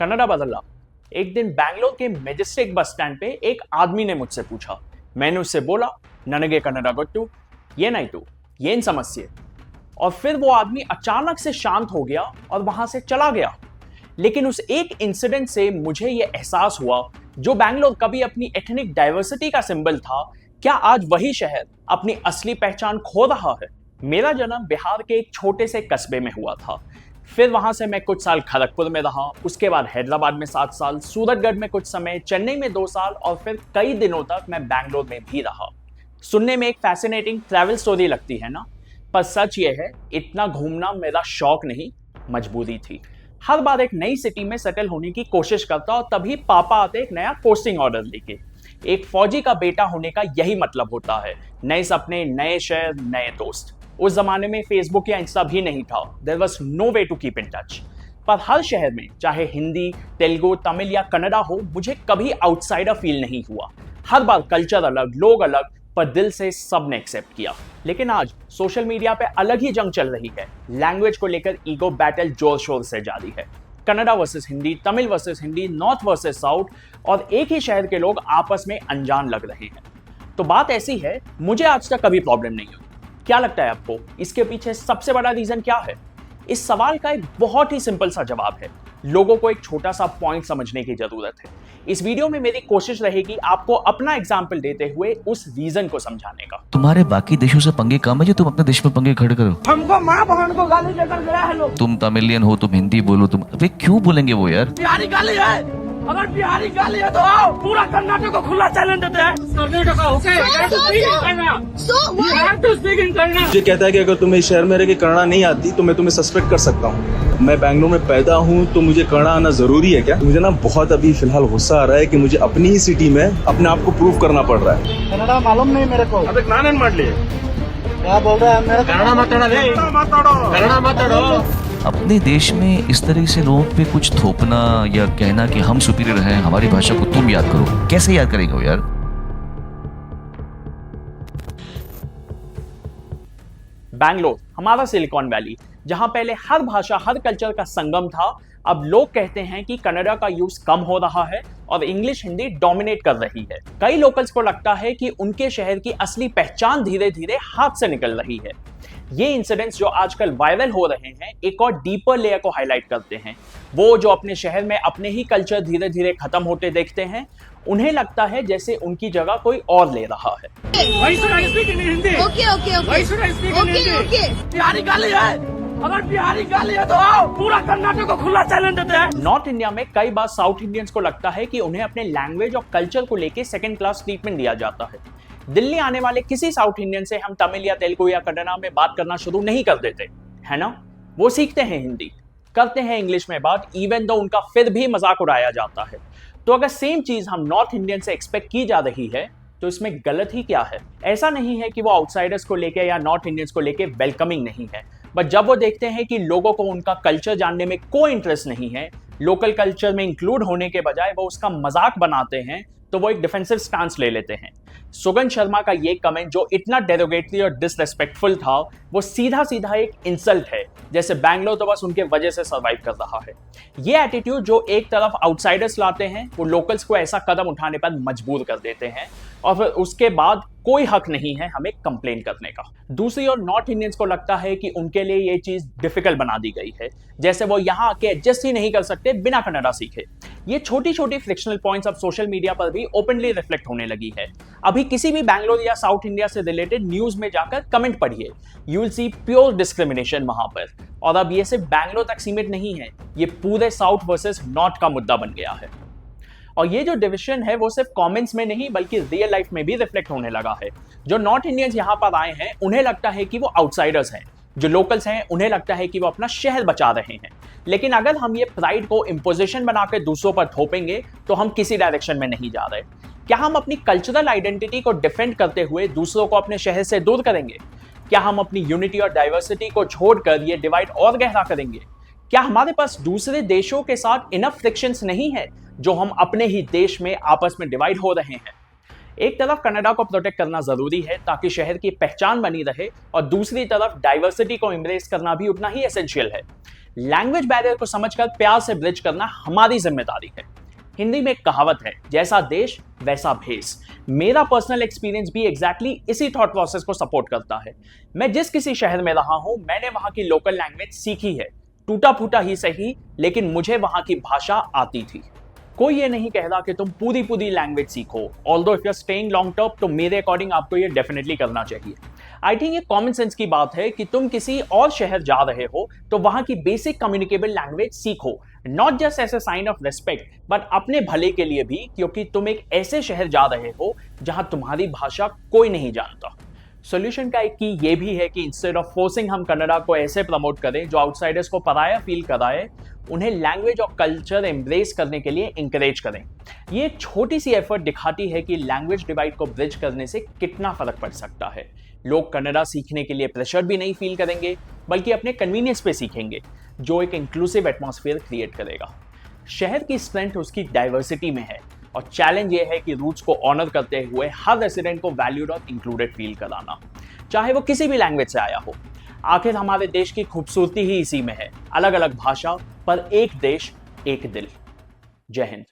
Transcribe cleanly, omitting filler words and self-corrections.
Canada बदला। एक दिन बैंगलोर के मेजेस्टिक बस स्टैंड पे एक आदमी ने मुझसे पूछा। मैंने उससे बोला, ननगे कनाडा गोट्टू, ಏನಾಯ್ತು ಏನ್ समस्या। और फिर वो आदमी अचानक से शांत हो गया और वहां से चला गया। लेकिन उस एक इंसिडेंट से मुझे यह एहसास हुआ, जो बैंगलोर कभी अपनी एथनिक डाइवर्सिटी का सिंबल था, क्या आज वही शहर अपनी असली पहचान खो रहा है। मेरा जन्म बिहार के एक छोटे से कस्बे में हुआ था। फिर वहां से मैं कुछ साल खड़गपुर में रहा, उसके बाद हैदराबाद में 7 साल, सूरतगढ़ में कुछ समय, चेन्नई में 2 साल और फिर कई दिनों तक मैं बैंगलोर में भी रहा। सुनने में एक फैसिनेटिंग ट्रैवल स्टोरी लगती है ना, पर सच ये है, इतना घूमना मेरा शौक नहीं, मजबूरी थी। हर बार एक नई सिटी में सेटल होने की कोशिश करता और तभी पापा आते एक नया पोस्टिंग ऑर्डर लेके। एक फौजी का बेटा होने का यही मतलब होता है, नए सपने, नए शहर, नए दोस्त। उस जमाने में फेसबुक या इंस्टा भी नहीं था, there was no way to keep in touch. पर हर शहर में, चाहे हिंदी, तेलुगु, तमिल या कन्नड़ा हो, मुझे कभी आउटसाइडर फील नहीं हुआ। हर बार कल्चर अलग, लोग अलग, पर दिल से सबने एक्सेप्ट किया। लेकिन आज सोशल मीडिया पे अलग ही जंग चल रही है। लैंग्वेज को लेकर ईगो बैटल जोर शोर से जारी है। Kannada versus Hindi, Tamil versus Hindi, north versus south, और एक ही शहर के लोग आपस में अनजान लग रहे हैं। तो बात ऐसी है, मुझे आज तक कभी प्रॉब्लम नहीं हुई। क्या लगता है आपको, इसके पीछे सबसे बड़ा रीजन क्या है? इस सवाल का एक बहुत ही सिंपल सा जवाब है, लोगों को एक छोटा सा पॉइंट समझने की जरूरत है। इस वीडियो में मेरी कोशिश रहेगी आपको अपना एग्जाम्पल देते हुए उस रीजन को समझाने का। तुम्हारे बाकी देशों से पंगे कम है जो तुम अपने देश में पंगे खड़े करो। हमको माँ बहन को गाली देकर गया है लोग। तुम तमिलियन हो, तुम हिंदी बोलो, तुम अबे क्यों बोलेंगे वो यार? बिहारी गाली है, अगर बिहारी गाली है तो आओ, पूरा कर्नाटक को खुला चैलेंज देते हैं। कर्नाटक मुझे कहता है कि अगर तुम्हें इस शहर में रह के कन्नड़ा नहीं आती तो मैं तुम्हें सस्पेक्ट कर सकता हूँ। मैं बैंगलोर में पैदा हूँ तो मुझे कन्नड़ा आना जरूरी है क्या? मुझे ना बहुत अभी फिलहाल गुस्सा आ रहा है कि मुझे अपनी ही सिटी में अपने आप को प्रूव करना पड़ रहा है। कन्नड़ा मालूम नहीं मेरे को। अब नान माडली क्या बोल रहा है मेरे? कन्नड़ा माताड़ो। अपने देश में इस तरह से लोगों पे कुछ थोपना या कहना कि हम सुपीरियर हैं, हमारी भाषा को तुम याद करो, कैसे याद करेंगे वो यार? बैंगलोर हमारा सिलिकॉन वैली, जहां पहले हर भाषा, हर कल्चर का संगम था, अब लोग कहते हैं कि कन्नड़ा का यूज कम हो रहा है और इंग्लिश, हिंदी डोमिनेट कर रही है। कई लोकल्स को लगता है कि उनके शहर की असली पहचान धीरे धीरे हाथ से निकल रही है। ये इंसिडेंट्स जो आजकल वायरल हो रहे हैं, एक और डीपर लेयर को हाईलाइट करते हैं। वो जो अपने शहर में अपने ही कल्चर धीरे धीरे खत्म होते देखते हैं, उन्हें लगता है जैसे उनकी जगह कोई और ले रहा है। बिहारी गाली है, अगर बिहारी गाली है तो आओ, पूरा कर्नाटक को खुला चैलेंज देते हैं। नॉर्थ इंडिया में कई बार साउथ इंडियंस को लगता है कि उन्हें अपने लैंग्वेज और कल्चर को लेके सेकंड क्लास ट्रीटमेंट दिया जाता है। दिल्ली आने वाले किसी साउथ इंडियन से हम तमिल या तेलुगु या कन्नड़ा में बात करना शुरू नहीं कर देते, है ना? वो सीखते हैं हिंदी, करते हैं इंग्लिश में बात, इवन दो उनका फिर भी मजाक उड़ाया जाता है। तो अगर सेम चीज हम नॉर्थ इंडियन से एक्सपेक्ट की जा रही है, तो इसमें गलत ही क्या है? ऐसा नहीं है कि वो आउटसाइडर्स को लेके या नॉर्थ इंडियंस को लेके वेलकमिंग नहीं है, बट जब वो देखते हैं कि लोगों को उनका कल्चर जानने में कोई इंटरेस्ट नहीं है, लोकल कल्चर में इंक्लूड होने के बजाय वो उसका मजाक बनाते हैं, तो वो एक डिफेंसिव स्टांस ले लेते हैं। सुगंध शर्मा का ये कमेंट जो इतना डेरोगेटरी और डिसरेस्पेक्टफुल था, वो सीधा सीधा एक इंसल्ट है, जैसे बैंगलोर तो बस उनके वजह से सर्वाइव कर रहा है। ये एटीट्यूड जो एक तरफ आउटसाइडर्स लाते हैं, वो लोकल्स को ऐसा कदम उठाने पर मजबूर कर देते हैं, और फिर उसके बाद कोई हक नहीं है हमें कंप्लेन करने का। दूसरी ओर नॉर्थ इंडियंस को लगता है कि उनके लिए ये चीज डिफिकल्ट बना दी गई है, जैसे वो यहाँ आके एडजस्ट ही नहीं कर सकते बिना कन्नड़ा सीखे। ये छोटी छोटी फ्रिक्शनल पॉइंट्स अब सोशल मीडिया पर भी ओपनली रिफ्लेक्ट होने लगी है। अभी किसी भी बैंगलोर या साउथ इंडिया से रिलेटेड न्यूज में जाकर कमेंट पढ़िए, you will see pure discrimination वहां पर। और अब ये सिर्फ बैंगलोर तक सीमित नहीं है, ये पूरे साउथ वर्सेस नॉर्थ का मुद्दा बन गया है। और ये जो डिविजन है वो सिर्फ कमेंट्स में नहीं बल्कि रियल लाइफ में भी रिफ्लेक्ट होने लगा है। जो नॉर्थ इंडियंस यहाँ पर आए हैं उन्हें लगता है कि वो आउटसाइडर्स हैं, जो लोकल्स हैं उन्हें लगता है कि वो अपना शहर बचा रहे हैं। लेकिन अगर हम ये प्राइड को इम्पोजिशन बनाकर दूसरों पर थोपेंगे तो हम किसी डायरेक्शन में नहीं जा रहे। क्या हम अपनी कल्चरल आइडेंटिटी को डिफेंड करते हुए दूसरों को अपने शहर से दूर करेंगे? क्या हम अपनी यूनिटी और डाइवर्सिटी को छोड़कर ये डिवाइड और गहरा करेंगे? क्या हमारे पास दूसरे देशों के साथ इनफ फ्रिक्शंस नहीं है जो हम अपने ही देश में आपस में डिवाइड हो रहे हैं? एक तरफ कनाडा को प्रोटेक्ट करना जरूरी है ताकि शहर की पहचान बनी रहे, और दूसरी तरफ डाइवर्सिटी को एम्ब्रेस करना भी उतना ही एसेंशियल है। लैंग्वेज बैरियर को समझकर प्यार से ब्रिज करना हमारी जिम्मेदारी है। हिंदी में एक कहावत है, जैसा देश वैसा भेष। मेरा पर्सनल एक्सपीरियंस भी एग्जैक्टली इसी थॉट प्रोसेस को सपोर्ट करता है। मैं जिस किसी शहर में रहा हूं, मैंने वहां की लोकल लैंग्वेज सीखी है, टूटा फूटा ही सही, लेकिन मुझे वहां की भाषा आती थी। कोई ये नहीं कह रहा कि तुम पूरी लैंग्वेज सीखो, although if you are staying long term, तो मेरे अकॉर्डिंग आपको ये डेफिनेटली करना चाहिए। आई थिंक ये कॉमन सेंस की बात है कि तुम किसी और शहर जा रहे हो तो वहां की बेसिक कम्युनिकेबल लैंग्वेज सीखो, not just as a sign of respect but अपने भले के लिए भी, क्योंकि तुम एक ऐसे शहर जा रहे हो जहां तुम्हारी भाषा कोई नहीं जानता। सॉल्यूशन का एक की ये भी है कि इंस्टेड ऑफ फोर्सिंग हम कन्नड़ा को ऐसे प्रमोट करें जो आउटसाइडर्स को पराया फील कराए, उन्हें लैंग्वेज और कल्चर एम्ब्रेस करने के लिए इंकरेज करें। ये एक छोटी सी एफर्ट दिखाती है कि लैंग्वेज डिवाइड को ब्रिज करने से कितना फर्क पड़ सकता है। लोग कन्नड़ा सीखने के लिए प्रेशर भी नहीं फील करेंगे, बल्कि अपने कन्वीनियंस पे सीखेंगे, जो एक इंक्लूसिव एटमॉस्फेयर क्रिएट करेगा। शहर की स्ट्रेंथ उसकी डाइवर्सिटी में है, और चैलेंज ये है कि रूट्स को ऑनर करते हुए हर रेसिडेंट को वैल्यूड और इंक्लूडेड फील कराना, चाहे वो किसी भी लैंग्वेज से आया हो। आखिर हमारे देश की खूबसूरती ही इसी में है, अलग अलग भाषा पर एक देश एक दिल। जय हिंद।